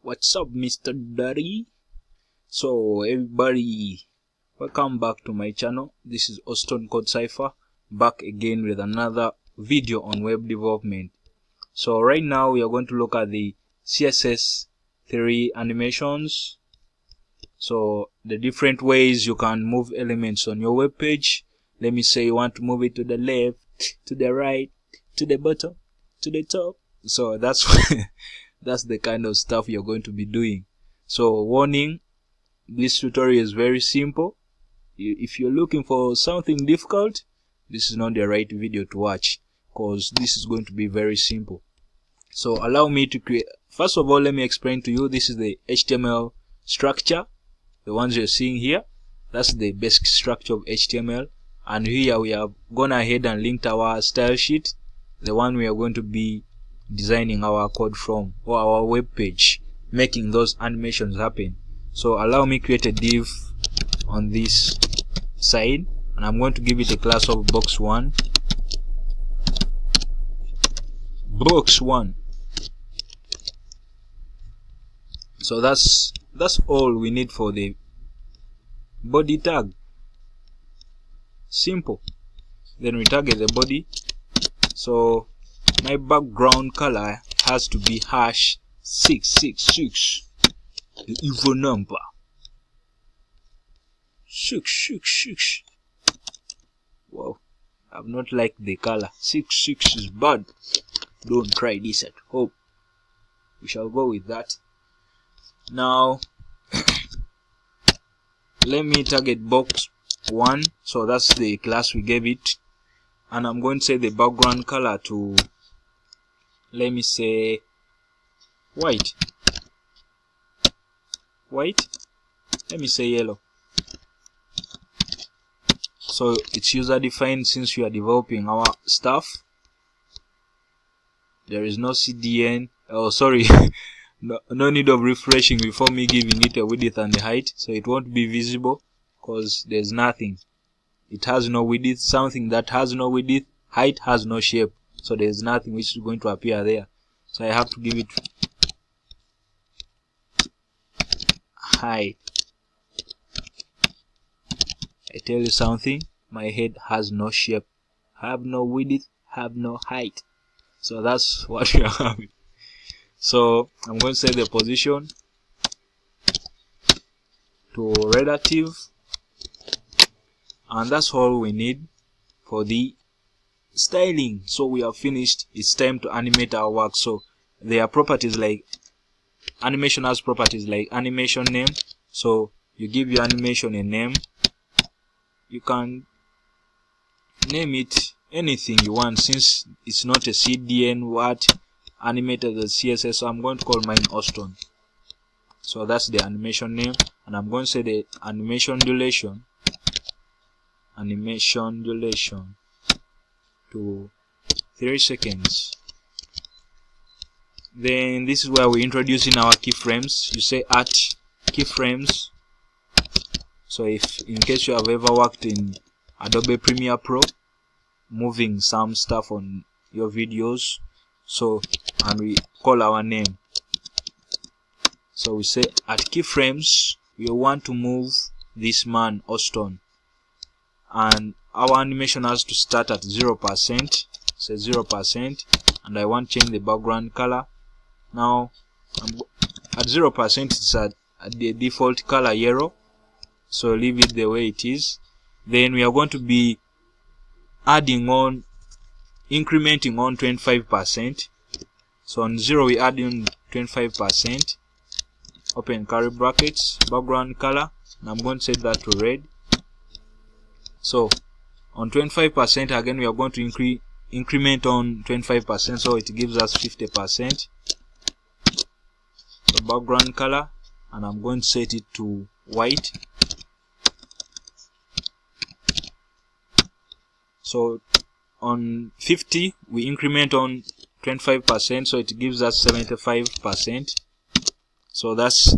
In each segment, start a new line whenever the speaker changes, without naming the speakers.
What's up, Mr. Daddy? So everybody, welcome back to my channel. This is Oston Cypher, back again with another video on web development. So right now we are going to look at the Css3 animations. So the different ways you can move elements on your web page. Let me say you want to move it to the left, to the right, to the bottom, to the top. So that's that's the kind of stuff you're going to be doing. So warning, this tutorial is very simple. If you're looking for something difficult, this is not the right video to watch, because this is going to be very simple. So allow me to create, first of all, let me explain to you, this is the HTML structure, the ones you're seeing here. That's the basic structure of HTML. And here we have gone ahead and linked our style sheet, the one we are going to be designing our code from, or our web page, making those animations happen. So allow me create a div on this side, and I'm going to give it a class of box1. So that's all we need for the body tag. Simple. Then we target the body. So my background color has to be #666, the evil number. 666. Wow, I've not liked the color. 66 is bad. Don't try this at home. We shall go with that. Now let me target box 1. So that's the class we gave it, and I'm going to set the background color to, let me say, white. Let me say yellow. So it's user defined since we are developing our stuff. There is no CDN, oh sorry, no need of refreshing before me giving it a width and a height, so it won't be visible because there's nothing. It has no width. Something that has no width, height, has no shape, so there's nothing which is going to appear there. So I have to give it height. I tell you something, my head has no shape, have no width, have no height. So that's what we are having. So I'm going to set the position to relative, and that's all we need for the styling. So we are finished. It's time to animate our work. So there are properties like, animation has properties like animation name. So you give your animation a name. You can name it anything you want, since it's not a CDN what animated as CSS. So I'm going to call mine Oston. So that's the animation name, and I'm going to say the animation duration to 3 seconds. Then this is where we introduce in our keyframes. You say at keyframes. So if in case you have ever worked in Adobe Premiere Pro, moving some stuff on your videos, so, and we call our name. So we say at keyframes we want to move this man Oston, and our animation has to start at 0%. Say 0%, and I want to change the background color. Now at 0%, it's at the default color yellow, so leave it the way it is. Then we are going to be adding on, incrementing on 25%. So on 0 we add in 25%, open curly brackets, background color, and I'm going to set that to red. So on 25% again we are going to increment on 25%, so it gives us 50%. The background color, and I'm going to set it to white. So on 50 we increment on 25%, so it gives us 75%. So that's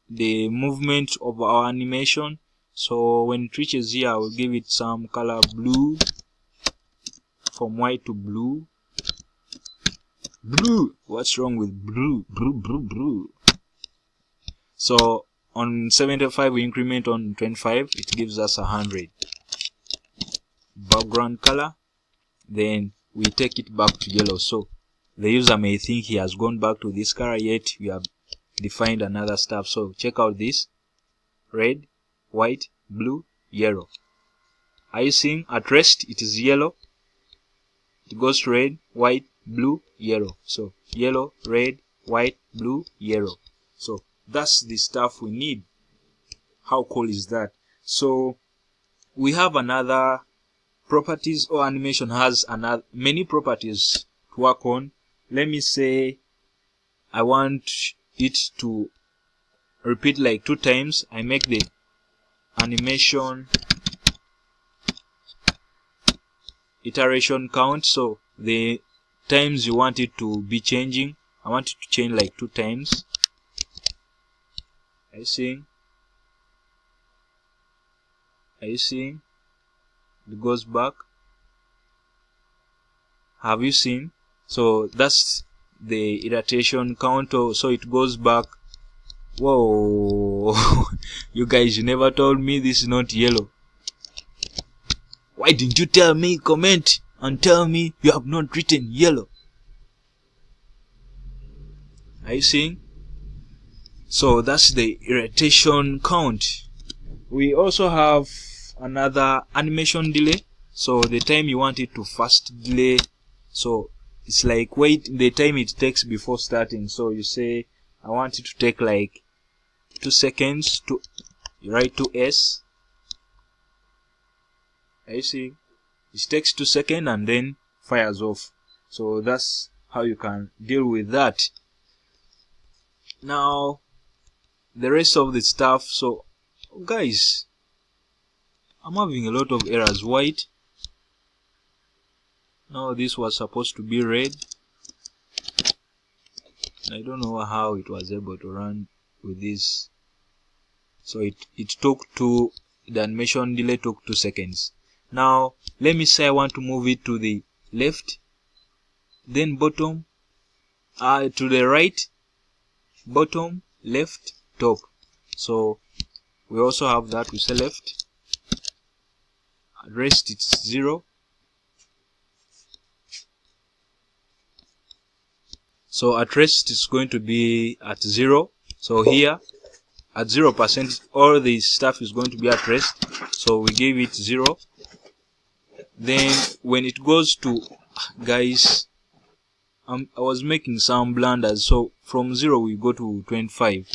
the movement of our animation. So when it reaches here, I will give it some color blue, from white to blue, Blue. What's wrong with blue? So on 75 we increment on 25, it gives us 100. Background color, then we take it back to yellow. So the user may think he has gone back to this color, yet we have defined another stuff. So check out this: red, white, blue, yellow. Are you seeing? At rest it is yellow, it goes to red, white, blue, yellow. So yellow, red, white, blue, yellow. So that's the stuff we need. How cool is that? So we have another properties, or animation has many properties to work on. Let me say I want it to repeat like 2 times. I make the animation iteration count, so the times you want it to be changing, I want it to change like 2 times. Are you seeing? It goes back. Have you seen? So that's the iteration count. So it goes back. Whoa. You guys, you never told me this is not yellow. Why didn't you tell me? Comment and tell me you have not written yellow. Are you seeing? So that's the iteration count. We also have another animation delay. So the time you want it to fast delay, so it's like the time it takes before starting. So you say I want it to take like 2 seconds to, you write 2s. Are you seeing? It takes 2 seconds and then fires off. So that's how you can deal with that. Now the rest of the stuff. So guys, I'm having a lot of errors. White. No, this was supposed to be red. I don't know how it was able to run with this. So it took the animation delay took 2 seconds. Now let me say I want to move it to the left, then bottom, to the right, bottom, left, top. So we also have that. We say left, at rest it's 0. So at rest it's going to be at 0. So here at 0%, all the stuff is going to be at rest. So we give it 0. Then when it goes to, guys, I was making some blunders. So from 0 we go to 25.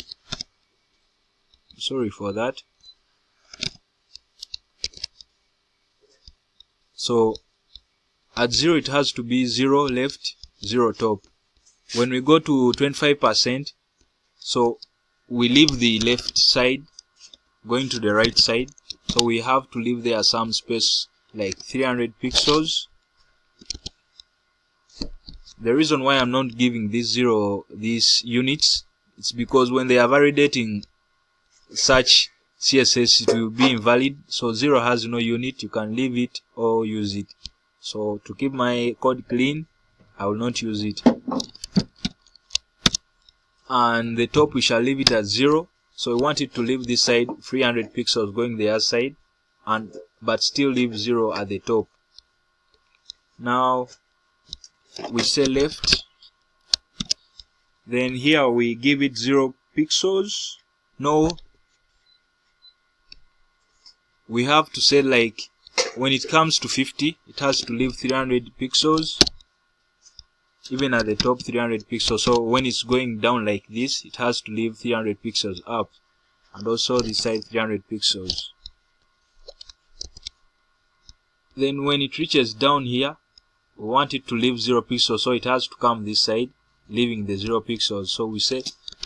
Sorry for that. So at 0 it has to be 0 left, 0 top. When we go to 25%, so we leave the left side going to the right side. So we have to leave there some space like 300 pixels. The reason why I'm not giving these units, it's because when they are validating such CSS, it will be invalid. So 0 has no unit. You can leave it or use it. So to keep my code clean, I will not use it. And the top we shall leave it at 0. So we want it to leave this side 300 pixels going the other side, but still leave 0 at the top. Now we say left, then here we give it 0 pixels. No, we have to say like when it comes to 50, it has to leave 300 pixels. Even at the top 300 pixels. So when it's going down like this, it has to leave 300 pixels up, and also this side 300 pixels. Then when it reaches down here, we want it to leave 0 pixels, so it has to come this side, leaving the 0 pixels. So we say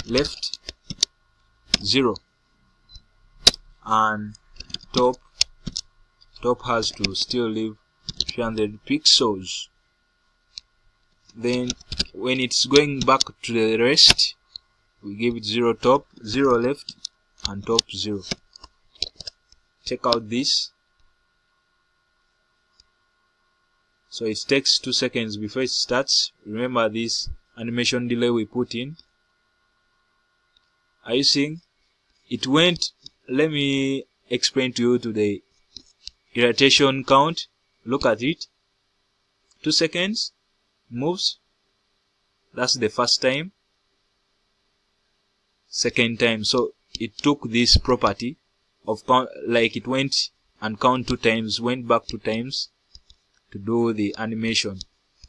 left 0, and top has to still leave 300 pixels. Then when it's going back to the rest, we give it 0 top, 0 left, and top 0. Check out this. So it takes 2 seconds before it starts. Remember this animation delay we put in. Are you seeing? It went, let me explain to you to the iteration count. Look at it. 2 seconds moves. That's the first time. Second time. So it took this property of count, like it went and count 2 times, went back 2 times to do the animation.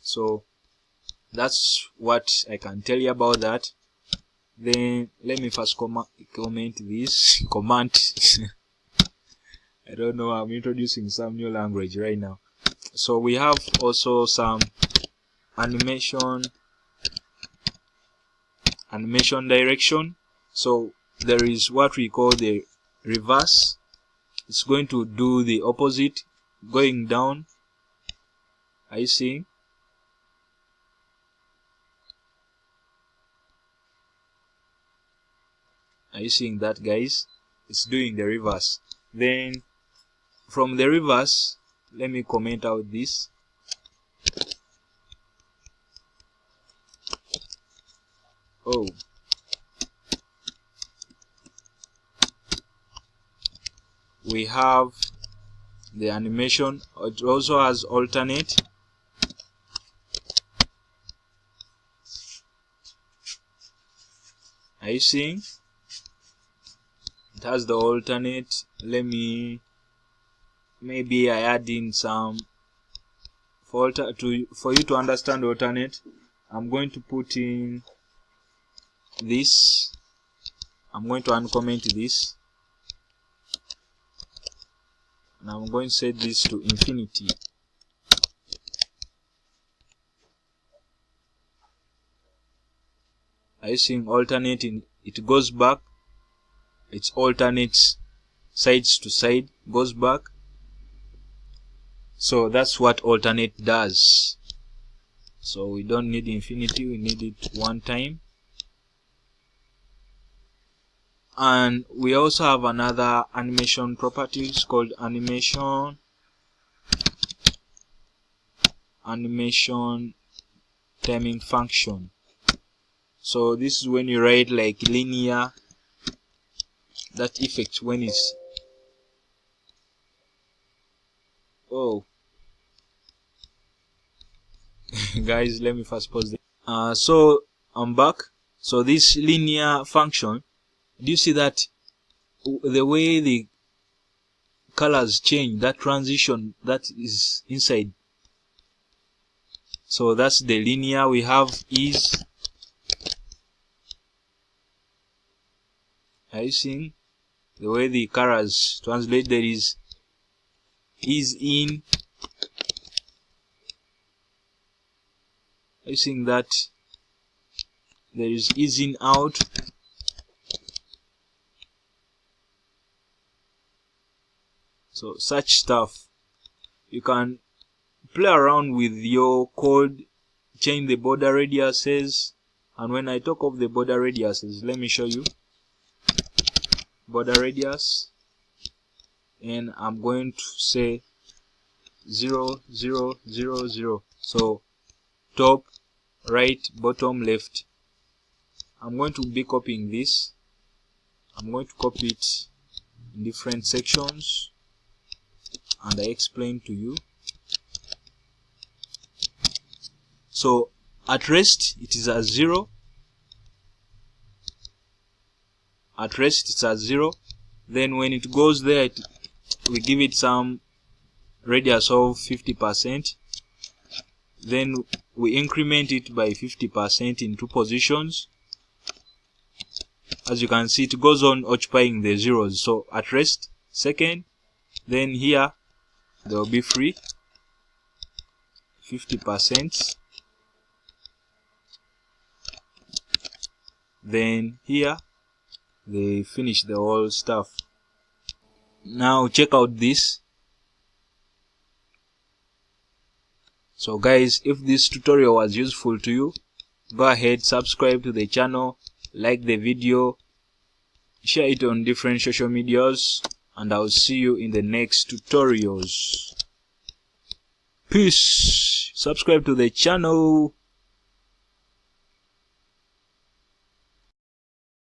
So that's what I can tell you about that. Then let me first comment this. Comment. I don't know, I'm introducing some new language right now. So we have also some animation direction. So there is what we call the reverse. It's going to do the opposite, going down. Are you seeing? Are you seeing that, guys? It's doing the reverse. Then from the reverse, let me comment out this. Oh, we have the animation. It also has alternate. Are you seeing? It has the alternate. Let me, maybe I add in some for you to understand alternate. I'm going to put in this. I'm going to uncomment this, and I'm going to set this to infinity. Are you seeing alternating? It goes back. It alternates sides to side, goes back. So that's what alternate does. So we don't need infinity, we need it 1 time. And we also have another animation property called animation timing function. So this is when you write like linear, that effect when it's, oh guys, let me first pause this. So I'm back. So this linear function, do you see that the way the colors change, that transition that is inside? So that's the linear. We have ease. Are you seeing the way the colors translate? There is ease in. Are you seeing that? There is easing out. So such stuff. You can play around with your code, change the border radiuses. And when I talk of the border radiuses, let me show you. Border radius, and I'm going to say 0, 0, 0, 0. So top, right, bottom, left. I'm going to be copying this. I'm going to copy it in different sections, and I explain to you. So at rest it is at 0. At rest it's at 0. Then when it goes there, we give it some radius of 50%. Then we increment it by 50% in 2 positions. As you can see, it goes on occupying the zeros. So at rest, second, then here there will be free 50%. Then here they finish the whole stuff. Now check out this. So guys, if this tutorial was useful to you, go ahead, subscribe to the channel, like the video, share it on different social medias, and I'll see you in the next tutorials. Peace. Subscribe to the channel.